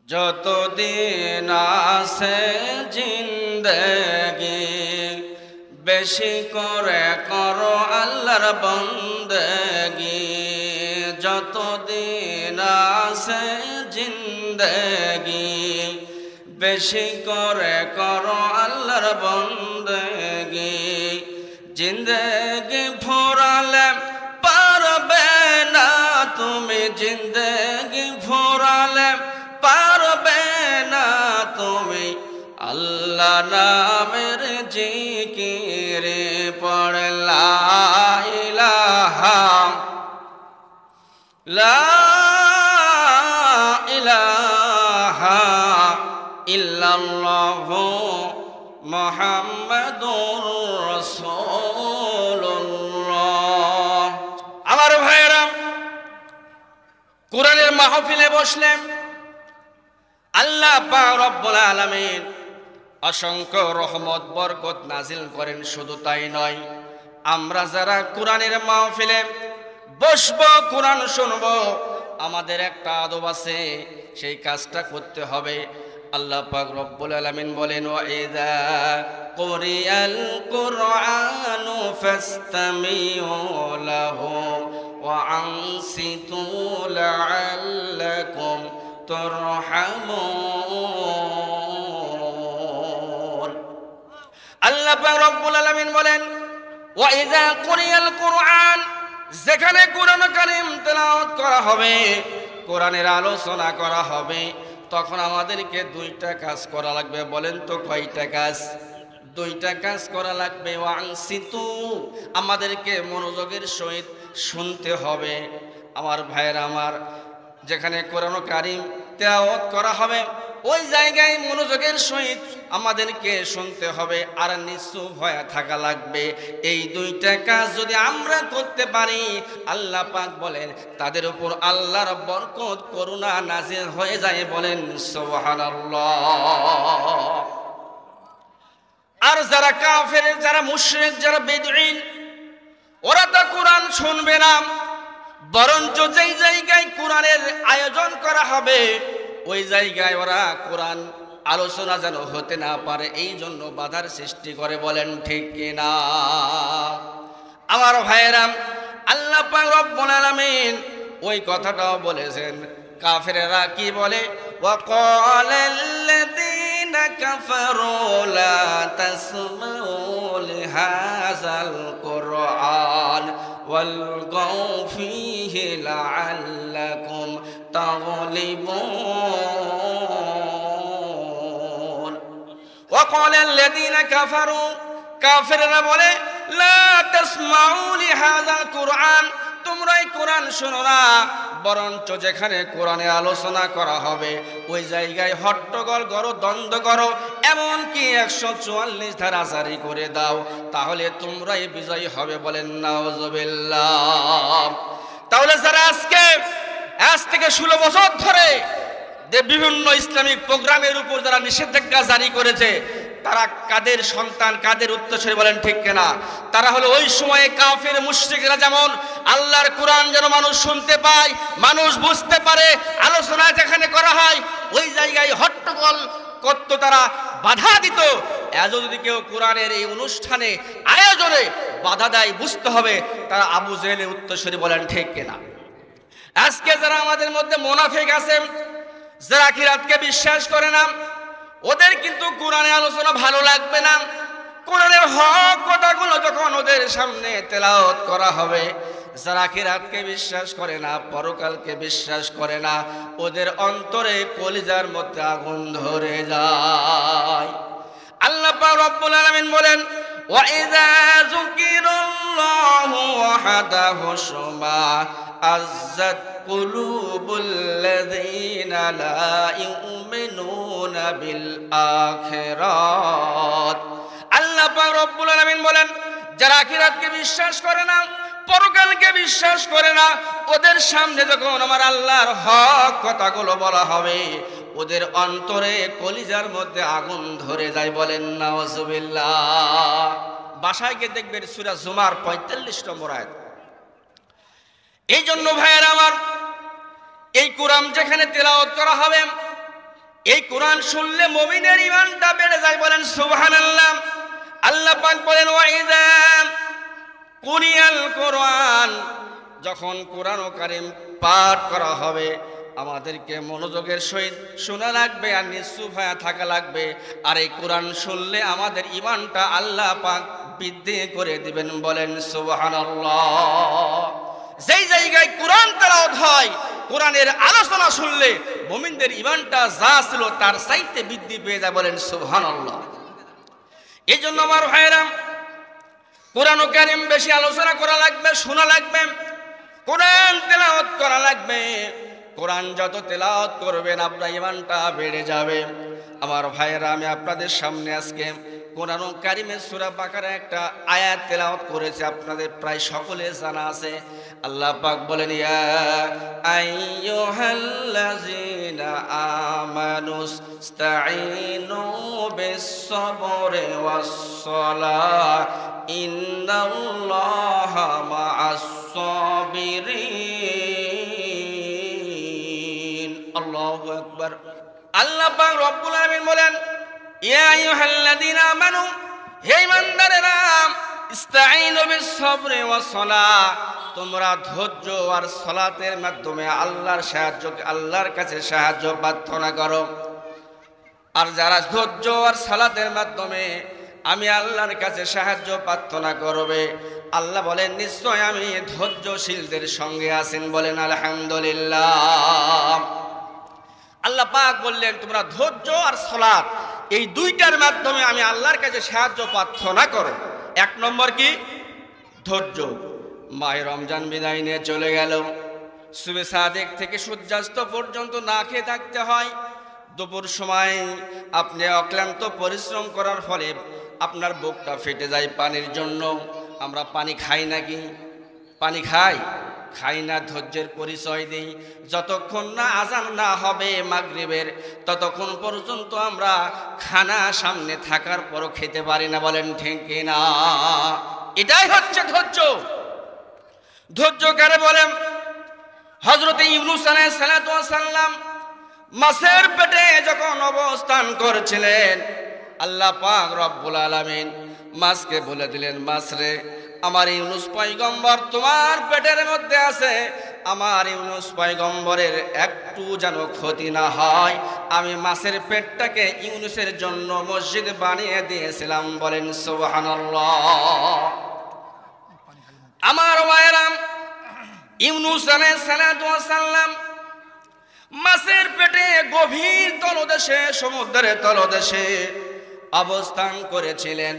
যতদিন আছে জিন্দেগি বেশি করে করো আল্লাহর বন্দেগি। যতদিন আছে জিন্দেগি বেশি করে করো আল্লাহর বন্দেগি। জিন্দেগি ফুরালে পারবে না তুমি, জিন্দেগি ফুরালে পারবে না তুমি আল্লাহ নামের জিকিরে পড়ে লা ইলাহা ইল্লাল্লাহু মুহাম্মাদুর রাসূলুল্লাহ। আমার ভাইয়েরা, কোরআনের মাহফিলে বসলেন আল্লাহ পাক রব্বুল আলামিন অসংখ্য রহমত বরকত নাজিল করেন। শুধু তাই নয়, আমরা যারা কোরআনের মাহফিলে বসবো, কোরআন শুনবো, আমাদের একটা আদব আছে, সেই কাজটা করতে হবে। আল্লাহ পাক রব্বুল আলামিন বলেন, ওয়া ইযা কুরিয়াল কুরআনু ফাসতামিউ লাহু ওয়া আনসিতু লাআল্লাকুম তুরহামুন। আল্লাহ পাক রব্বুল আলামিন বলেন, ওয়া ইযা কুরিয়াল কুরআন, যেখানে কোরআন কারীম তেলাওয়াত করা হবে, কোরআনের আলোচনা করা হবে, তখন আমাদেরকে দুইটা কাজ করা লাগবে। বলেন তো কয়টা কাজ? দুইটা কাজ করা লাগবে। ওয়ানসিতু, আমাদেরকে মনোযোগের সহিত শুনতে হবে। আমার ভাইয়েরা আমার, যেখানে কোরআন কারীম তেলাওয়াত করা হবে ওই জায়গায় মনোযোগের সহিত আমাদেরকে শুনতে হবে, আর নিশ্চুপ হয়ে থাকা লাগবে। এই দুইটা কাজ যদি আমরা করতে পারি, আল্লাহ পাক বলেন তাদের উপর আল্লাহর বরকত করুণা নাজিল হয়ে যায়। বলেন সুবহানাল্লাহ। আর যারা কাফের, যারা মুশরিক, যারা বেদুইন, ওরা তো কোরআন শুনবে না, বরঞ্চ যেই জায়গায় কোরআনের আয়োজন করা হবে ওই জায়গায় ওরা কোরআন আলোচনা যেন হতে না পারে, এই জন্য বাধার সৃষ্টি করে। বলেন ঠিক কিনা? আমার ভাইয়েরা, আল্লাহ পাক রব্বুল আলামিন ওই কথাটাও বলেছেন। কাফেররা কি বলে? ওয়াকালাল্লাযীনা কাফারু লা তাসমাউ লিহাযাল কুরআন ওয়ালগাউ ফীহি লাআল্লাকুম তাগলিবুন। ওয়াকালাল্লাযীনা কাফারু, কাফেররা বলে, লা তাসমাউ লিহাযাল কুরআন, তোমরা এই কোরআন শোনো না, বরঞ্চ যেখানে কোরআনের আলোচনা করা হবে ওই জায়গায় হট্টগোল করো, দ্বন্দ্ব করো, এমনকি 144 ধারা জারি করে দাও, তাহলে তোমরাই বিজয়ী হবে। বলেন নাউজুবিল্লাহ। তাহলে যারা আজ থেকে 16 বছর ধরে বিভিন্ন ইসলামিক প্রোগ্রামের উপর যারা নিষেধাজ্ঞা জারি করেছে, তারা কাদের সন্তান, কাদের উত্তরসূরি? বলেন ঠিক কিনা? তারা হলো ওই সময়ে কাফের মুশরিকরা। যেমন আল্লাহর কোরআন যেন মানুষ শুনতে পায়, মানুষ বুঝতে পারে, আলোচনা যেখানে করা হয় ওই জায়গায় হট্টগোল করত, তারা বাধা দিত। আজও যদি কেউ কোরআনের এই অনুষ্ঠানে আয়োজনে বাধা দেয়, বুঝতে হবে তারা আবু জেহেলের উত্তরসূরি। বলেন ঠিক কিনা? আজকে যারা আমাদের মধ্যে মুনাফিক আছে, যারা আখিরাতকে বিশ্বাস করে না, ওদের কিন্তু কোরআনের আলোচনা ভালো লাগবে না। কোরআনের হক কথাগুলো যখন ওদের সামনে তেলাওয়াত করা হবে, যারা আখিরাতকে বিশ্বাস করে না, পরকালকে বিশ্বাস করে না, ওদের অন্তরে কলিজার মধ্যে আগুন ধরে যায়। আল্লাহ পাক রব্বুল আলামিন বলেন, ওয়া ইযা যুকিরাল্লাহু ওয়াহদাহু শুমা আযাত কুলুবুল্লাযীনা লা ইউমিনুনা বিল আখিরাত। আল্লাহ পাক রব্বুল আলামিন বলেন, যারা আখিরাতকে বিশ্বাস করে না, পরকালকে বিশ্বাস করে না, ওদের সামনে যখন আমার আল্লাহর হক কথাগুলো বলা হবে, ওদের অন্তরে কলিজার মধ্যে আগুন ধরে যায়। বলেন নাউজুবিল্লাহ। বাসায় গিয়ে দেখবেন সূরা জুমার 45 নম্বর আয়াত। এই জন্য ভাইয়েরা আমার, এই কোরআন যেখানে তেলাওয়াত করা হবে এই কোরআন শুনলে মুমিনের ঈমানটা বেড়ে যায়, বলেন সুবহানাল্লাহ। আল্লাহ পাক বলেন ওয়াইদা কুরিয়াল কোরআন, যখন কোরআন কারীম পাঠ করা হবে আমাদেরকে মনোযোগের সহিত শোনা লাগবে আর নিশ্চুপ হয়ে থাকা লাগবে। আর এই কোরআন শুনলে আমাদের ঈমানটা আল্লাহ পাক বৃদ্ধি করে দিবেন, বলেন সুবহানাল্লাহ। যেই জায়গায় কোরআন তেলাওয়াত হয়, কোরআনের আলোচনা শুনলে মুমিনদের ঈমানটা যা ছিল তার চাইতে বৃদ্ধি পেয়ে যায়, বলেন সুবহানাল্লাহ। এই জন্য আমার ভাইরা, কোরআন কারীম বেশি আলোচনা করা লাগবে, শোনা লাগবে, কোরআন তেলাওয়াত করা লাগবে। কোরআন যত তেলাওয়াত করবেন আপনার ঈমানটা বেড়ে যাবে। আমার ভাইয়েরা, আমি আপনাদের সামনে আজকে কোরআন কারীমের সূরা বাকারা একটা আয়াত তেলাওয়াত করেছি, আপনাদের প্রায় সকলে জানা আছে। আল্লাহ পাক বলেন ইয়া আইয়ুহাল্লাযীনা আমানুস্তাঈনু বিস-সাবরি ওয়াস-সালাহ ইন্নাল্লাহা মা'আস-সাবিরিন। আল্লাহু আকবার। আল্লাহ পাক রব্বুল আলামিন বলেন ইয়া আইয়ুহাল্লাযীনা আমানু, হে ঈমানদারেরা, ইস্তাঈনু বিস-সাবরি ওয়াস-সালাহ, তোমরা ধৈর্য আর সালাতের মাধ্যমে আল্লাহর কাছে সাহায্য প্রার্থনা করো। আর যারা ধৈর্য আর সালাতের মাধ্যমে আমি আল্লাহর কাছে সাহায্য প্রার্থনা করবে, আল্লাহ বলেন নিশ্চয় আমি ধৈর্যশীলদের সঙ্গে আছেন, বলেন আলহামদুলিল্লাহ। আল্লাহ পাক বললেন তোমরা ধৈর্য আর সালাত এই দুইটার মাধ্যমে আমি আল্লাহর কাছে সাহায্য প্রার্থনা করো। এক নম্বর কি? ধৈর্য। মাহে রমজান বিদায় নিয়ে চলে গেল, সুবে সাদেক থেকে সূর্যাস্ত পর্যন্ত না খেয়ে থাকতে হয়। দুপুর সময় আপনি অক্লান্ত পরিশ্রম করার ফলে আপনার বুকটা ফেটে যায় পানির জন্য। আমরা পানি খাই নাকি? পানি খাই না, ধৈর্যের পরিচয় দিই। যতক্ষণ না আজান না হবে মাগরিবের, ততক্ষণ পর্যন্ত আমরা খানা সামনে থাকার পরও খেতে পারি না, বলেন ঠিক না? এটাই হচ্ছে ধৈর্য। ধৈর্য কারে বলেন? হযরত ইউনূস আলাইহিস সালাতু ওয়াস সালাম মাছের পেটে যখন অবস্থান করছিলেন, আল্লাহ পাক রব্বুল আলামিন মাছকে বলে দিলেন, মাছ রে, আমার ইউনূস পয়গম্বর তোমার পেটের মধ্যে আছে, আমার ইউনূস পয়গম্বরের একটু যেন ক্ষতি না হয়। আমি মাছের পেটটাকে ইউনূসের জন্য মসজিদ বানিয়ে দিয়েছিলাম, বলেন সুবহানাল্লাহ। আমার ভাইরা, ইউনূস আলাইহিস সালাতু ওয়াস সালাম মাছের পেটে গভীর তলদেশে, সমুদ্রের তলদেশে অবস্থান করেছিলেন।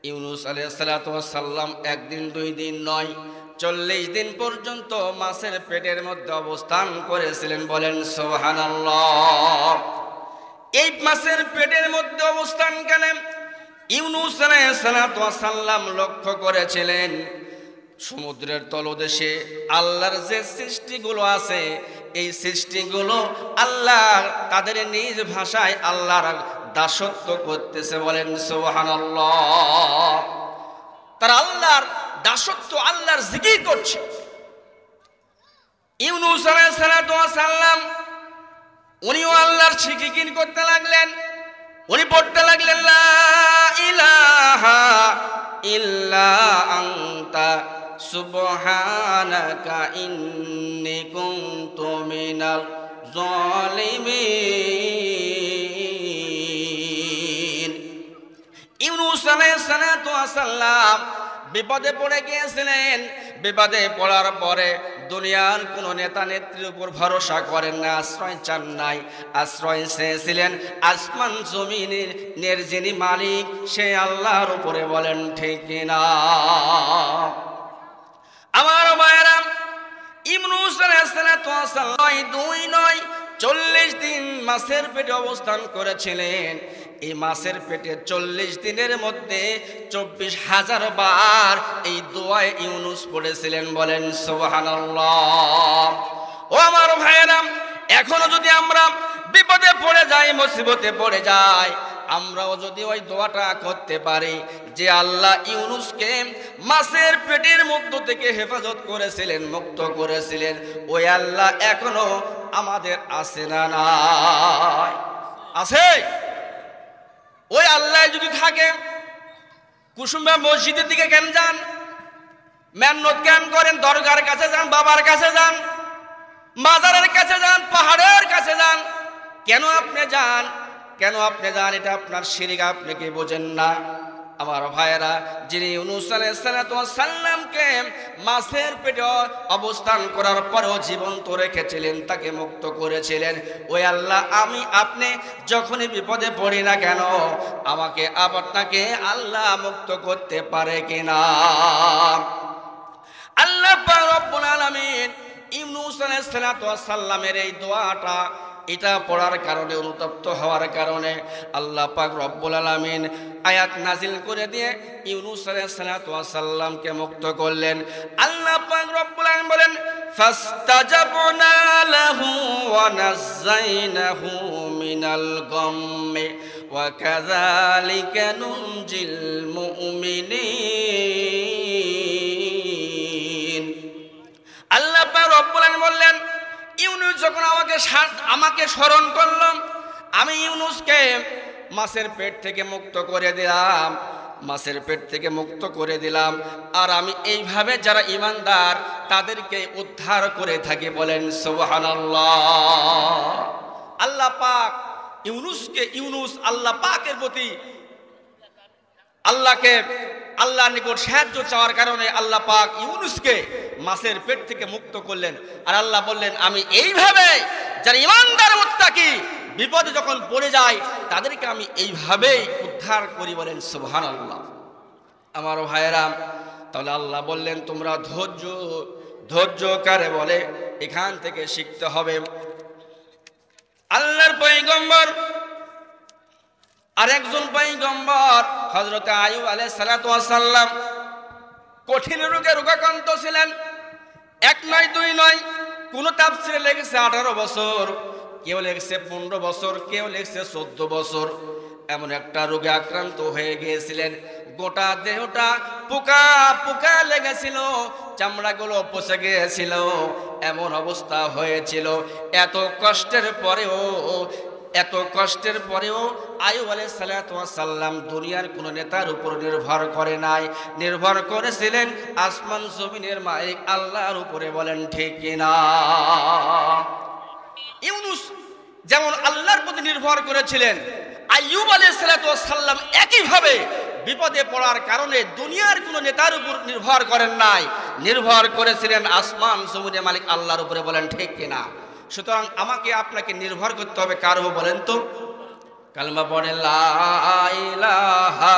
ইউনূস আলাইহিস সালাতু ওয়াস সালাম একদিন দুই দিন নয়, 40 দিন পর্যন্ত মাছের পেটের মধ্যে অবস্থান করেছিলেন, বলেন সুবহানাল্লাহ। এই মাছের পেটের মধ্যে অবস্থানকালে ইউনূস আলাইহিস সালাতু ওয়াস সালাম লক্ষ্য করেছিলেন সমুদ্রের তলদেশে আল্লাহর যে সৃষ্টিগুলো আছে, এই সৃষ্টিগুলো আল্লাহ তাদের নিজ ভাষায় আল্লাহর দাসত্ব করতেছে, বলেন সুবহানাল্লাহ। তারা আল্লাহর দাসত্ব, আল্লাহর জিকির করছে। ইউনূস আলাইহিস সালাতু ওয়াস সালাম উনিও আল্লাহর জিকির করতে লাগলেন। উনি পড়তে লাগলেন লা ইলাহা ইল্লা আনতা সুবহানাকা ইন্নী কুনতু মিনাল জালিমিন। ইউনূস আলাইহিস সালাতু ওয়াস সালাম বিপদে পড়ে গিয়েছিলেন। বিপদে পড়ার পরে দুনিয়ার কোন নেতা নেত্রীর উপর ভরসা করেন না, আশ্রয় চান নাই। আশ্রয় চেয়েছিলেন আসমান জমিনের যিনি মালিক, সে আল্লাহর উপরে, বলেন ঠিক না? আমার ভাইয়েরা, ইউনূস আলাইহিস সালাতু ওয়াস সালাম 2 নয় 40 দিন মাছের পেটে অবস্থান করেছিলেন। এই মাছের পেটে 40 দিনের মধ্যে 24,000 বার এই দোয়ায়ে ইউনূস পড়েছিলেন, বলেন সুবহানাল্লাহ। ও আমার ভাইয়েরা, এখনো যদি আমরা বিপদে পড়ে যাই, মুসিবতে পড়ে যাই, আমরাও যদি ওই দোয়াটা করতে পারি যে আল্লাহ ইউনূসকে মাছের পেটের মধ্য থেকে হেফাজত করেছিলেন, মুক্ত করেছিলেন, ওই আল্লাহ এখনো আমাদের আছে না নাই? আছে? ওই আল্লাহ যদি থাকে, কুসুম্বা মসজিদের দিকে কেন যান? মেহনত কেন করেন? দরগার কাছে যান, বাবার কাছে যান, মাজারের কাছে যান, পাহাড়ের কাছে যান। কেন আপনি যান? কেন আপনি যান? এটা আপনার শিরক, আপনি কি বোঝেন না? আমার ভাইয়েরা, যিনি ইউনূস আলাইহিস সালামকে মাছের পেটে অবস্থান করার পরেও জীবন্ত রেখেছিলেন, তাকে মুক্ত করেছিলেন, ওই আল্লাহ আমি আপনি যখনই বিপদে পড়ি না কেন, আমাকে আপনাকে আল্লাহ মুক্ত করতে পারে কিনা? আল্লাহ পাক রব্বুল আলামিন ইউনূস আলাইহিস সালামের এই দোয়াটা, এটা পড়ার কারণে, অনুতপ্ত হওয়ার কারণে আল্লাহ পাক রব্বুল আলামিন আয়াত নাজিল করে দিয়ে ইউনূস আলাইহিস সালামকে মুক্ত করলেন। আল্লাহ পাক রব্বুল আলামিন বলেন, ফাস্তাজাবনা লাহু ওয়া নাযায়নাহু মিনাল গাম্মি ওয়া কাযালিকা নুনজিল মুমিনিন। আল্লাহ পাক রব্বুল আলামিন বললেন, ইউনূস যখন আমাকে স্মরণ করলাম, আমি ইউনূসকে মাছের পেট থেকে মুক্ত করে দিলাম, মাছের পেট থেকে মুক্ত করে দিলাম। আর আমি এইভাবে যারা ঈমানদার তাদেরকে উদ্ধার করে থাকি। বলেন সুবহানাল্লাহ। আল্লাহ পাক ইউনূস আল্লাহ পাকের প্রতি আল্লাহর নিকট সাহায্য চাওয়ার কারণে আল্লাহ পাক ইউনূসকে মাছের পেট থেকে মুক্ত করলেন। আর আল্লাহ বললেন, আমি এইভাবে যারা ঈমানদার মুত্তাকি বিপদে যখন পড়ে যায় তাদেরকে আমি এইভাবেই উদ্ধার করি। বলেন সুবহানাল্লাহ। আমার ভাইয়েরা, তাহলে আল্লাহ বললেন তোমরা ধৈর্য কারে বলে এখান থেকে শিখতে হবে। আল্লাহর পয়গম্বর আরেকজন পয়গম্বর হযরত আইয়ুব আলাইহিস সালাম কঠিন রোগে রোগাক্রান্ত ছিলেন। এক নয়, দুই নয়, কোন তাফসীরে লেগেছে 18 বছর, কেউ লেগেছে 15 বছর, কেউ লেগেছে 14 বছর। এমন একটা রোগে আক্রান্ত হয়ে গিয়েছিলেন, গোটা দেহটা পোকা পোকা লেগেছিল, চামড়াগুলো পচে গিয়েছিল, এমন অবস্থা হয়েছিল। এত কষ্টের পরেও আইয়ুব আলাইহিস সালাম দুনিয়ার কোন নেতার উপর নির্ভর করে নাই, নির্ভর করেছিলেন আসমান জমিনের মালিক আল্লাহর উপরে। বলেন ঠিক কিনা? ইউনূস যেমন আল্লাহর প্রতি নির্ভর করেছিলেন, আইয়ুব আলাইহিস সালাম একইভাবে বিপদে পড়ার কারণে দুনিয়ার কোন নেতার উপর নির্ভর করেন নাই, নির্ভর করেছিলেন আসমান জমিনের মালিক আল্লাহর উপরে। বলেন ঠিক কিনা? সুতরাং আমাকে আপনাকে নির্ভর করতে হবে কার উপর বলেন তো? কালমা পড়ে লা ইলাহা